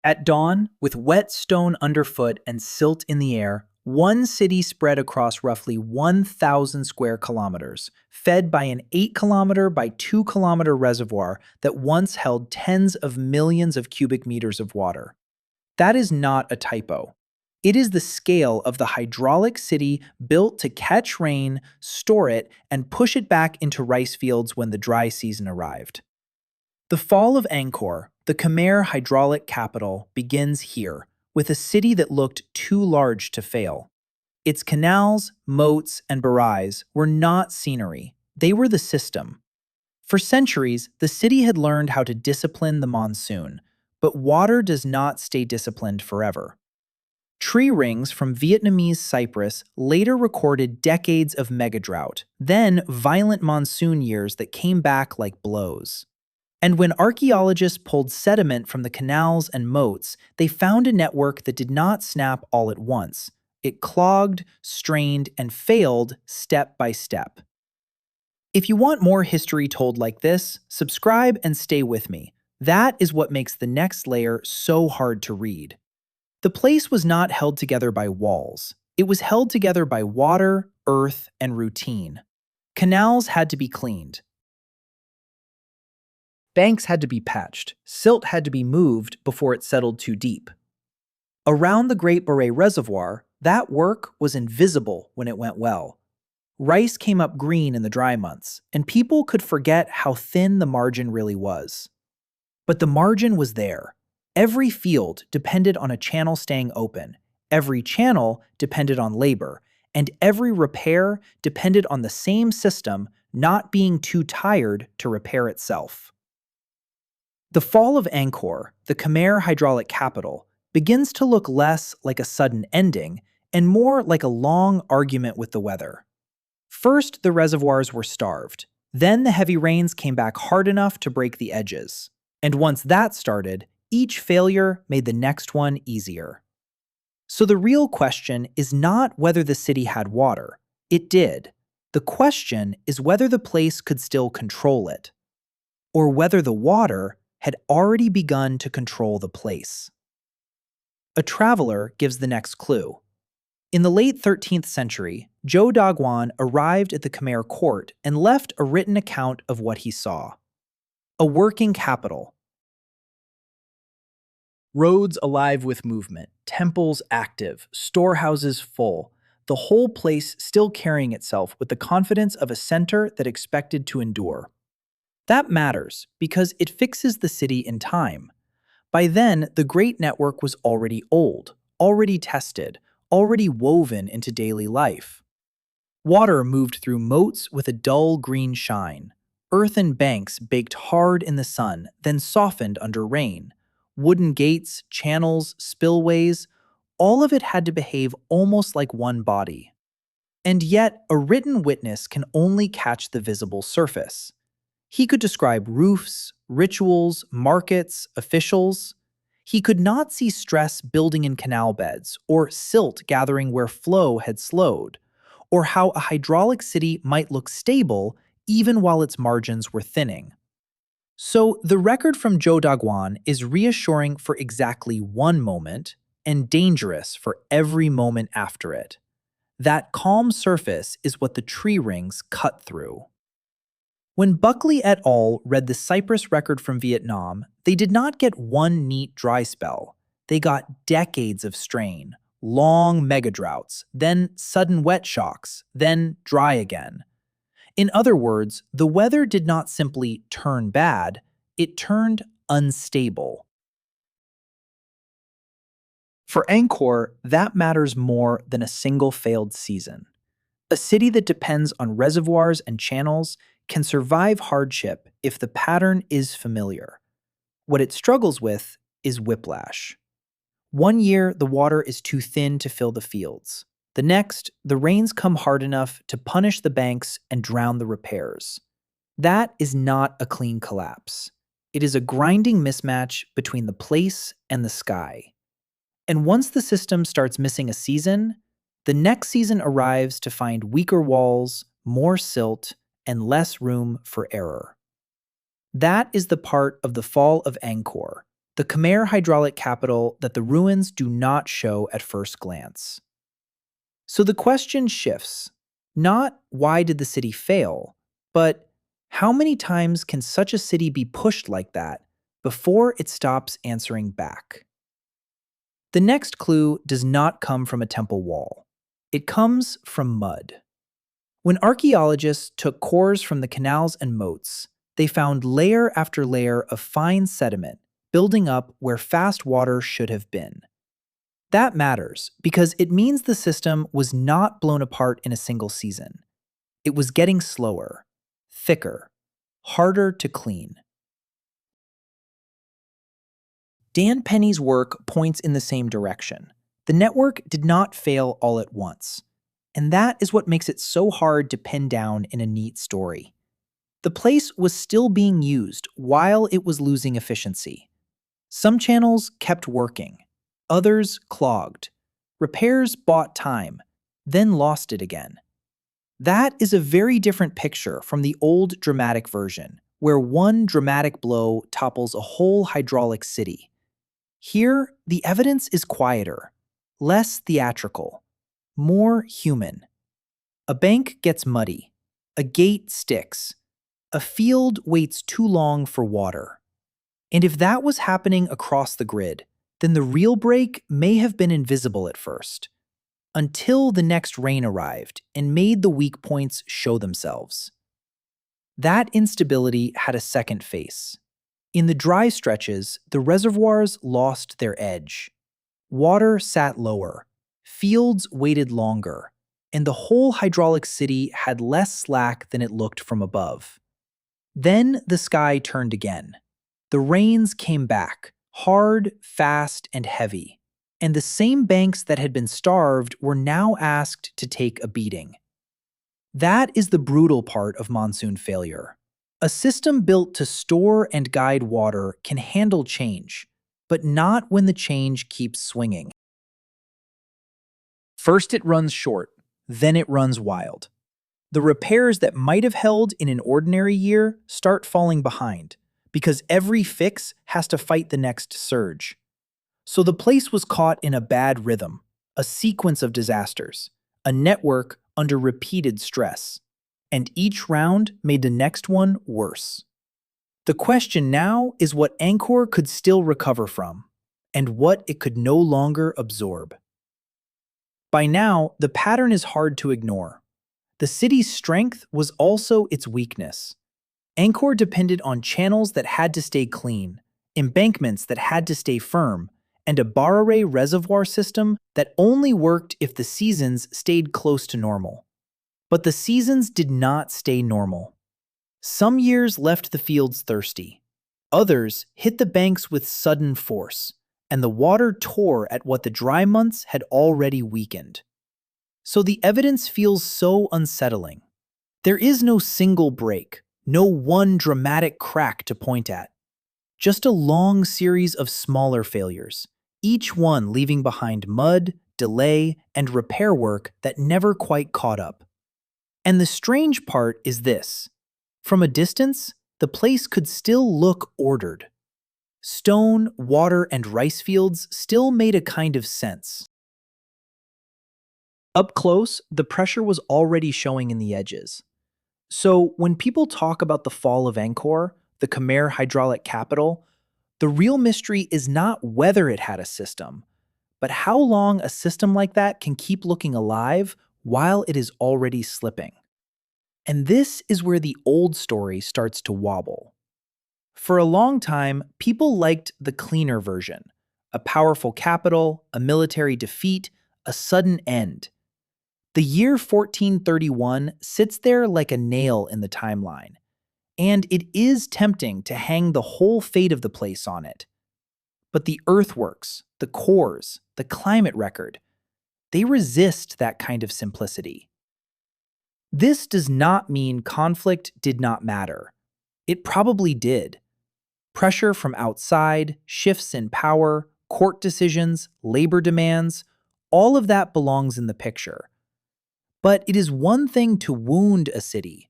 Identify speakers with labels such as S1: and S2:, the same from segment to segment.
S1: At dawn, with wet stone underfoot and silt in the air, one city spread across roughly 1,000 square kilometers, fed by an 8-kilometer by 2-kilometer reservoir that once held tens of millions of cubic meters of water. That is not a typo. It is the scale of the hydraulic city built to catch rain, store it, and push it back into rice fields when the dry season arrived. The fall of Angkor, the Khmer hydraulic capital, begins here, with a city that looked too large to fail. Its canals, moats, and barays were not scenery, they were the system. For centuries, the city had learned how to discipline the monsoon, but water does not stay disciplined forever. Tree rings from Vietnamese cypress later recorded decades of megadrought, then violent monsoon years that came back like blows. And when archaeologists pulled sediment from the canals and moats, they found a network that did not snap all at once. It clogged, strained, and failed step by step. If you want more history told like this, subscribe and stay with me. That is what makes the next layer so hard to read. The place was not held together by walls. It was held together by water, earth, and routine. Canals had to be cleaned. Banks had to be patched. Silt had to be moved before it settled too deep. Around the Great Baray Reservoir, that work was invisible when it went well. Rice came up green in the dry months, and people could forget how thin the margin really was. But the margin was there. Every field depended on a channel staying open, every channel depended on labor, and every repair depended on the same system not being too tired to repair itself. The fall of Angkor, the Khmer hydraulic capital, begins to look less like a sudden ending and more like a long argument with the weather. First, the reservoirs were starved. Then the heavy rains came back hard enough to break the edges. And once that started, each failure made the next one easier. So the real question is not whether the city had water. It did. The question is whether the place could still control it, or whether the water had already begun to control the place. A traveler gives the next clue. In the late 13th century, Zhou Daguan arrived at the Khmer court and left a written account of what he saw. A working capital. Roads alive with movement, temples active, storehouses full, the whole place still carrying itself with the confidence of a center that expected to endure. That matters because it fixes the city in time. By then, the great network was already old, already tested, already woven into daily life. Water moved through moats with a dull green shine. Earthen banks baked hard in the sun, then softened under rain. Wooden gates, channels, spillways, all of it had to behave almost like one body. And yet, a written witness can only catch the visible surface. He could describe roofs, rituals, markets, officials. He could not see stress building in canal beds, or silt gathering where flow had slowed, or how a hydraulic city might look stable even while its margins were thinning. So the record from Zhou Daguan is reassuring for exactly one moment and dangerous for every moment after it. That calm surface is what the tree rings cut through. When Buckley et al. Read the cypress record from Vietnam, they did not get one neat dry spell. They got decades of strain, long megadroughts, then sudden wet shocks, then dry again. In other words, the weather did not simply turn bad, it turned unstable. For Angkor, that matters more than a single failed season. A city that depends on reservoirs and channels can survive hardship if the pattern is familiar. What it struggles with is whiplash. One year, the water is too thin to fill the fields. The next, the rains come hard enough to punish the banks and drown the repairs. That is not a clean collapse. It is a grinding mismatch between the place and the sky. And once the system starts missing a season, the next season arrives to find weaker walls, more silt, and less room for error. That is the part of the fall of Angkor, the the Khmer hydraulic capital that the ruins do not show at first glance. So the question shifts, not why did the city fail, but how many times can such a city be pushed like that before it stops answering back? The next clue does not come from a temple wall. It comes from mud. When archaeologists took cores from the canals and moats, they found layer after layer of fine sediment building up where fast water should have been. That matters because it means the system was not blown apart in a single season. It was getting slower, thicker, harder to clean. Dan Penny's work points in the same direction. The network did not fail all at once. And that is what makes it so hard to pin down in a neat story. The place was still being used while it was losing efficiency. Some channels kept working, others clogged. Repairs bought time, then lost it again. That is a very different picture from the old dramatic version, where one dramatic blow topples a whole hydraulic city. Here, the evidence is quieter, less theatrical, more human. A bank gets muddy, a gate sticks, a field waits too long for water. And if that was happening across the grid, then the real break may have been invisible at first, until the next rain arrived and made the weak points show themselves. That instability had a second face. In the dry stretches, the reservoirs lost their edge. Water sat lower, fields waited longer, and the whole hydraulic city had less slack than it looked from above. Then the sky turned again. The rains came back, hard, fast, and heavy, and the same banks that had been starved were now asked to take a beating. That is the brutal part of monsoon failure. A system built to store and guide water can handle change, but not when the change keeps swinging. First it runs short, then it runs wild. The repairs that might have held in an ordinary year start falling behind, because every fix has to fight the next surge. So the place was caught in a bad rhythm, a sequence of disasters, a network under repeated stress, and each round made the next one worse. The question now is what Angkor could still recover from, and what it could no longer absorb. By now, the pattern is hard to ignore. The city's strength was also its weakness. Angkor depended on channels that had to stay clean, embankments that had to stay firm, and a Baray reservoir system that only worked if the seasons stayed close to normal. But the seasons did not stay normal. Some years left the fields thirsty. Others hit the banks with sudden force, and the water tore at what the dry months had already weakened. So the evidence feels so unsettling. There is no single break, no one dramatic crack to point at. Just a long series of smaller failures, each one leaving behind mud, delay, and repair work that never quite caught up. And the strange part is this. From a distance, the place could still look ordered. Stone, water, and rice fields still made a kind of sense. Up close, the pressure was already showing in the edges. So when people talk about the fall of Angkor, the Khmer hydraulic capital, the real mystery is not whether it had a system, but how long a system like that can keep looking alive while it is already slipping. And this is where the old story starts to wobble. For a long time, people liked the cleaner version, a powerful capital, a military defeat, a sudden end. The year 1431 sits there like a nail in the timeline, and it is tempting to hang the whole fate of the place on it. But the earthworks, the cores, the climate record, they resist that kind of simplicity. This does not mean conflict did not matter. It probably did. Pressure from outside, shifts in power, court decisions, labor demands, all of that belongs in the picture. But it is one thing to wound a city.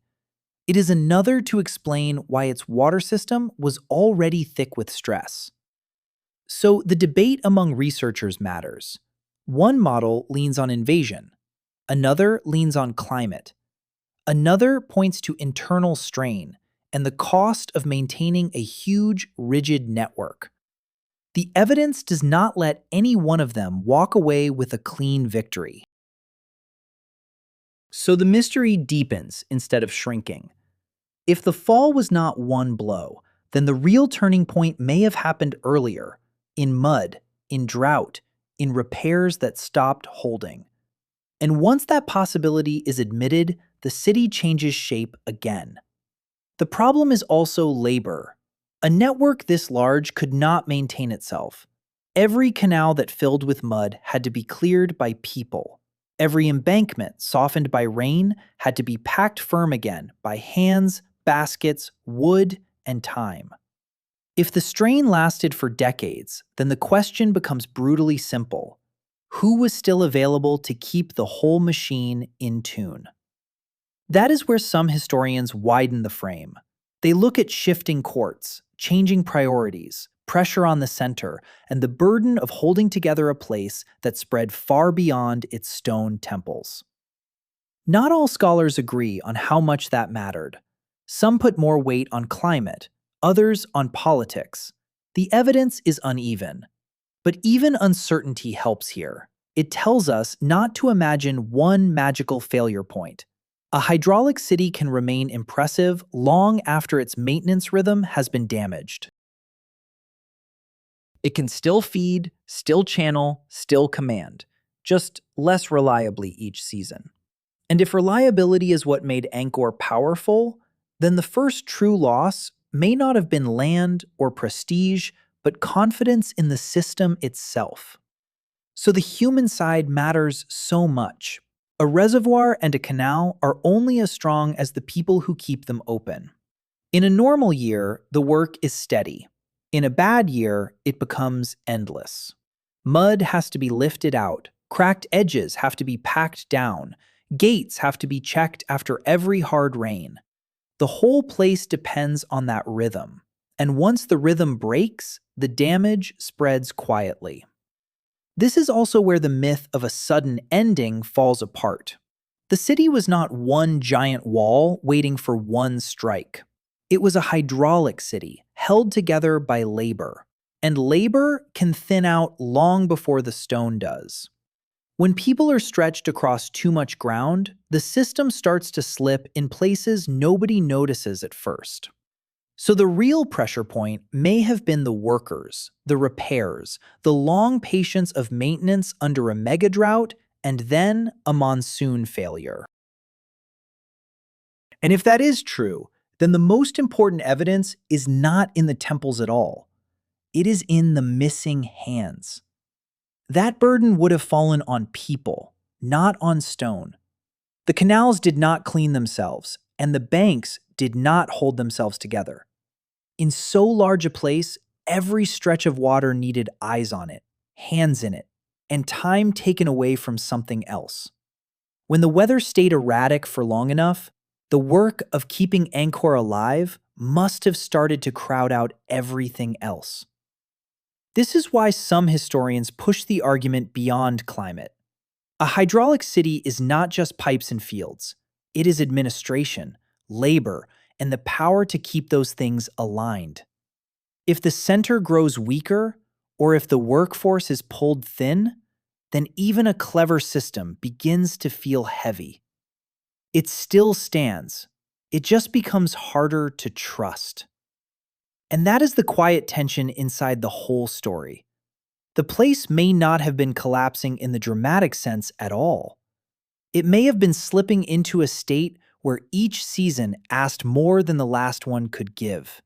S1: It is another to explain why its water system was already thick with stress. So the debate among researchers matters. One model leans on invasion, another leans on climate, another points to internal strain and the cost of maintaining a huge, rigid network. The evidence does not let any one of them walk away with a clean victory. So the mystery deepens instead of shrinking. If the fall was not one blow, then the real turning point may have happened earlier, in mud, in drought, in repairs that stopped holding. And once that possibility is admitted, the city changes shape again. The problem is also labor. A network this large could not maintain itself. Every canal that filled with mud had to be cleared by people. Every embankment softened by rain had to be packed firm again by hands, baskets, wood, and time. If the strain lasted for decades, then the question becomes brutally simple. Who was still available to keep the whole machine in tune? That is where some historians widen the frame. They look at shifting courts, changing priorities, pressure on the center, and the burden of holding together a place that spread far beyond its stone temples. Not all scholars agree on how much that mattered. Some put more weight on climate, others on politics. The evidence is uneven. But even uncertainty helps here. It tells us not to imagine one magical failure point. A hydraulic city can remain impressive long after its maintenance rhythm has been damaged. It can still feed, still channel, still command, just less reliably each season. And if reliability is what made Angkor powerful, then the first true loss may not have been land or prestige, but confidence in the system itself. So the human side matters so much. A reservoir and a canal are only as strong as the people who keep them open. In a normal year, the work is steady. In a bad year, it becomes endless. Mud has to be lifted out, cracked edges have to be packed down, gates have to be checked after every hard rain. The whole place depends on that rhythm. And once the rhythm breaks, the damage spreads quietly. This is also where the myth of a sudden ending falls apart. The city was not one giant wall waiting for one strike. It was a hydraulic city, held together by labor. And labor can thin out long before the stone does. When people are stretched across too much ground, the system starts to slip in places nobody notices at first. So the real pressure point may have been the workers, the repairs, the long patience of maintenance under a megadrought, and then a monsoon failure. And if that is true, then the most important evidence is not in the temples at all. It is in the missing hands. That burden would have fallen on people, not on stone. The canals did not clean themselves, and the banks did not hold themselves together. In so large a place, every stretch of water needed eyes on it, hands in it, and time taken away from something else. When the weather stayed erratic for long enough, the work of keeping Angkor alive must have started to crowd out everything else. This is why some historians push the argument beyond climate. A hydraulic city is not just pipes and fields. It is administration, labor, and the power to keep those things aligned. If the center grows weaker, or if the workforce is pulled thin, then even a clever system begins to feel heavy. It still stands. It just becomes harder to trust. And that is the quiet tension inside the whole story. The place may not have been collapsing in the dramatic sense at all. It may have been slipping into a state where each season asked more than the last one could give.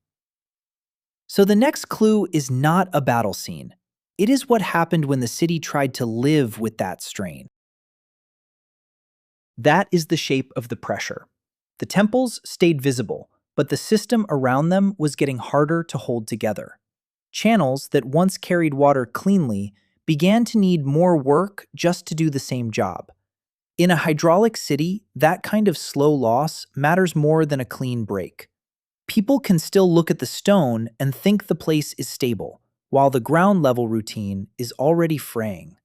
S1: So the next clue is not a battle scene. It is what happened when the city tried to live with that strain. That is the shape of the pressure. The temples stayed visible, but the system around them was getting harder to hold together. Channels that once carried water cleanly began to need more work just to do the same job. In a hydraulic city, that kind of slow loss matters more than a clean break. People can still look at the stone and think the place is stable, while the ground level routine is already fraying.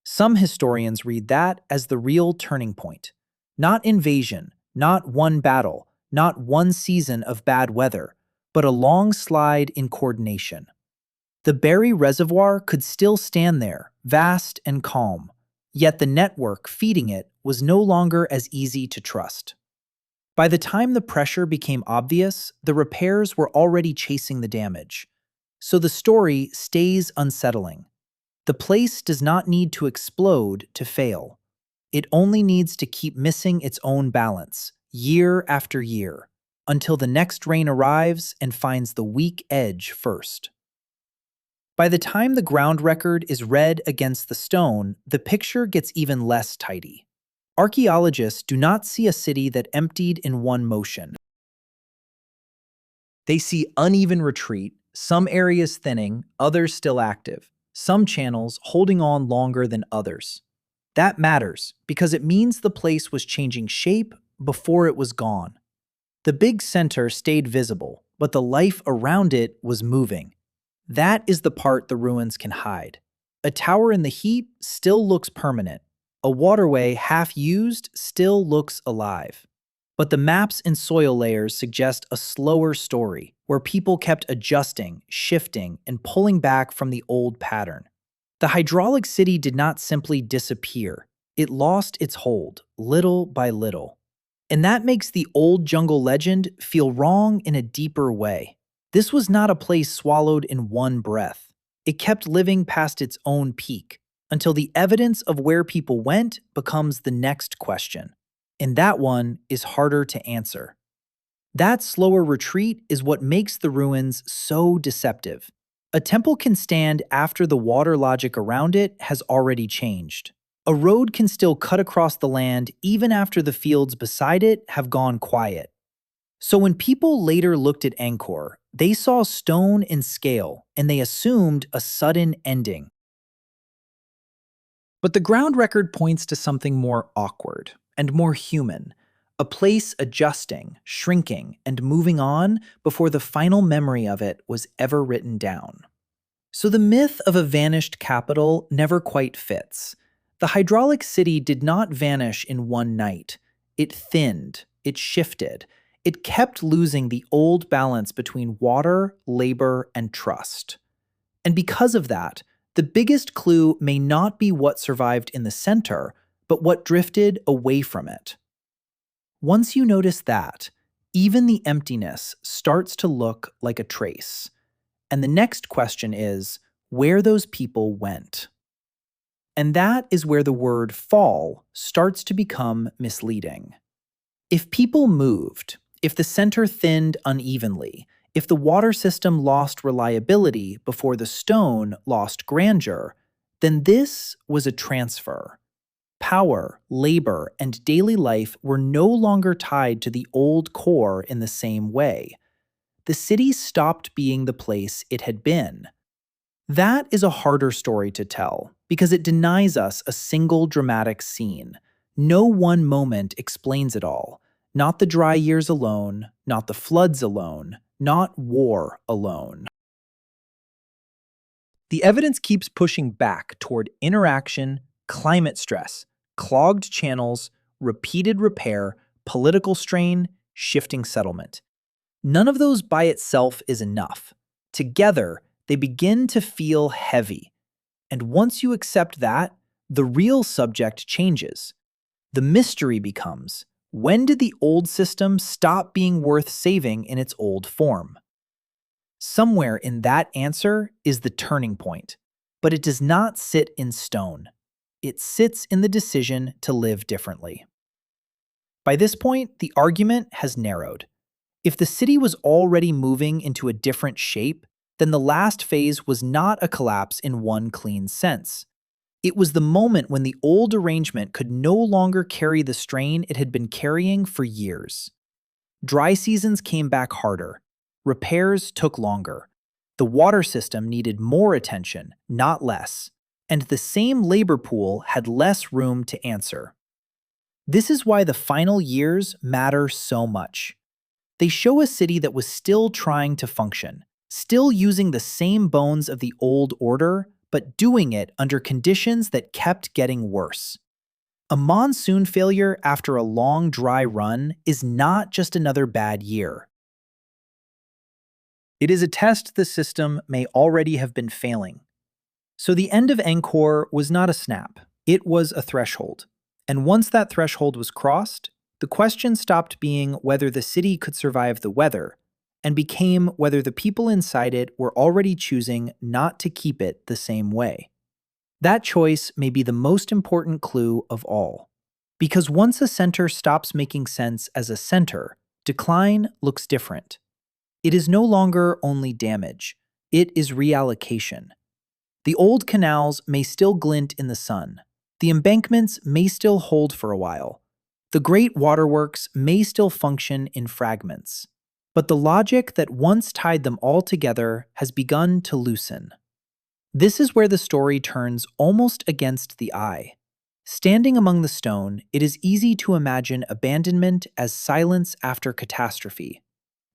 S1: Some historians read that as the real turning point. Not invasion, not one battle, not one season of bad weather, but a long slide in coordination. The Baray Reservoir could still stand there, vast and calm, yet the network feeding it was no longer as easy to trust. By the time the pressure became obvious, the repairs were already chasing the damage. So the story stays unsettling. The place does not need to explode to fail. It only needs to keep missing its own balance, year after year, until the next rain arrives and finds the weak edge first. By the time the ground record is read against the stone, the picture gets even less tidy. Archaeologists do not see a city that emptied in one motion. They see uneven retreat, some areas thinning, others still active, some channels holding on longer than others. That matters because it means the place was changing shape before it was gone. The big center stayed visible, but the life around it was moving. That is the part the ruins can hide. A tower in the heat still looks permanent. A waterway half used still looks alive. But the maps and soil layers suggest a slower story, where people kept adjusting, shifting, and pulling back from the old pattern. The hydraulic city did not simply disappear. It lost its hold, little by little. And that makes the old jungle legend feel wrong in a deeper way. This was not a place swallowed in one breath. It kept living past its own peak, until the evidence of where people went becomes the next question. And that one is harder to answer. That slower retreat is what makes the ruins so deceptive. A temple can stand after the water logic around it has already changed. A road can still cut across the land even after the fields beside it have gone quiet. So when people later looked at Angkor, they saw stone and scale, and they assumed a sudden ending. But the ground record points to something more awkward and more human, a place adjusting, shrinking, and moving on before the final memory of it was ever written down. So the myth of a vanished capital never quite fits. The hydraulic city did not vanish in one night. It thinned, it shifted, it kept losing the old balance between water, labor, and trust. And because of that, the biggest clue may not be what survived in the center, but what drifted away from it. Once you notice that, even the emptiness starts to look like a trace. And the next question is, where those people went. And that is where the word fall starts to become misleading. If people moved, if the center thinned unevenly, if the water system lost reliability before the stone lost grandeur, then this was a transfer. Power, labor, and daily life were no longer tied to the old core in the same way. The city stopped being the place it had been. That is a harder story to tell because it denies us a single dramatic scene. No one moment explains it all. Not the dry years alone, not the floods alone, not war alone. The evidence keeps pushing back toward interaction, climate stress, clogged channels, repeated repair, political strain, shifting settlement. None of those by itself is enough. Together, they begin to feel heavy. And once you accept that, the real subject changes. The mystery becomes, when did the old system stop being worth saving in its old form? Somewhere in that answer is the turning point, but it does not sit in stone. It sits in the decision to live differently. By this point, the argument has narrowed. If the city was already moving into a different shape, then the last phase was not a collapse in one clean sense. It was the moment when the old arrangement could no longer carry the strain it had been carrying for years. Dry seasons came back harder. Repairs took longer. The water system needed more attention, not less. And the same labor pool had less room to answer. This is why the final years matter so much. They show a city that was still trying to function, still using the same bones of the old order, but doing it under conditions that kept getting worse. A monsoon failure after a long dry run is not just another bad year. It is a test the system may already have been failing. So the end of Angkor was not a snap, it was a threshold. And once that threshold was crossed, the question stopped being whether the city could survive the weather and became whether the people inside it were already choosing not to keep it the same way. That choice may be the most important clue of all. Because once a center stops making sense as a center, decline looks different. It is no longer only damage, it is reallocation. The old canals may still glint in the sun. The embankments may still hold for a while. The great waterworks may still function in fragments. But the logic that once tied them all together has begun to loosen. This is where the story turns almost against the eye. Standing among the stone, it is easy to imagine abandonment as silence after catastrophe.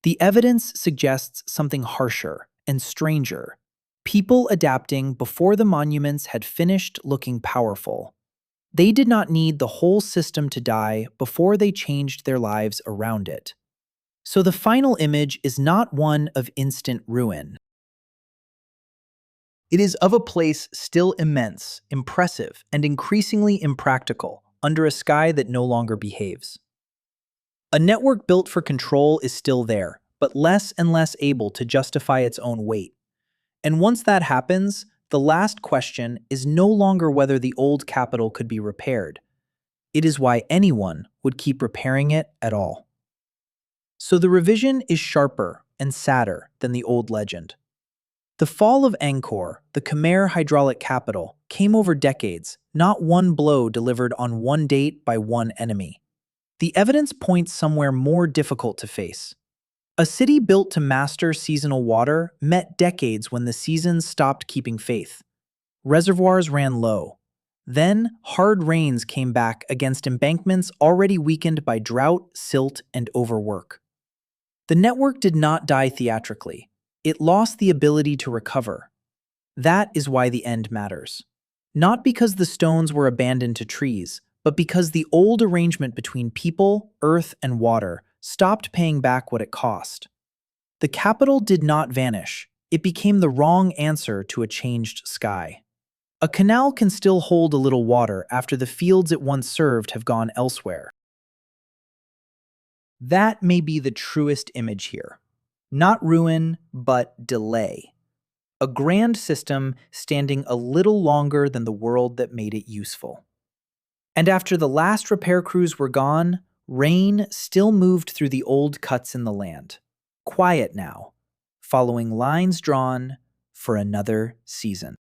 S1: The evidence suggests something harsher and stranger. People adapting before the monuments had finished looking powerful. They did not need the whole system to die before they changed their lives around it. So the final image is not one of instant ruin. It is of a place still immense, impressive, and increasingly impractical, under a sky that no longer behaves. A network built for control is still there, but less and less able to justify its own weight. And once that happens, the last question is no longer whether the old capital could be repaired. It is why anyone would keep repairing it at all. So the revision is sharper and sadder than the old legend. The fall of Angkor, the Khmer hydraulic capital, came over decades, not one blow delivered on one date by one enemy. The evidence points somewhere more difficult to face. A city built to master seasonal water met decades when the seasons stopped keeping faith. Reservoirs ran low. Then, hard rains came back against embankments already weakened by drought, silt, and overwork. The network did not die theatrically. It lost the ability to recover. That is why the end matters. Not because the stones were abandoned to trees, but because the old arrangement between people, earth, and water stopped paying back what it cost. The capital did not vanish. It became the wrong answer to a changed sky. A canal can still hold a little water after the fields it once served have gone elsewhere. That may be the truest image here. Not ruin, but delay. A grand system standing a little longer than the world that made it useful. And after the last repair crews were gone, rain still moved through the old cuts in the land. Quiet now, following lines drawn for another season.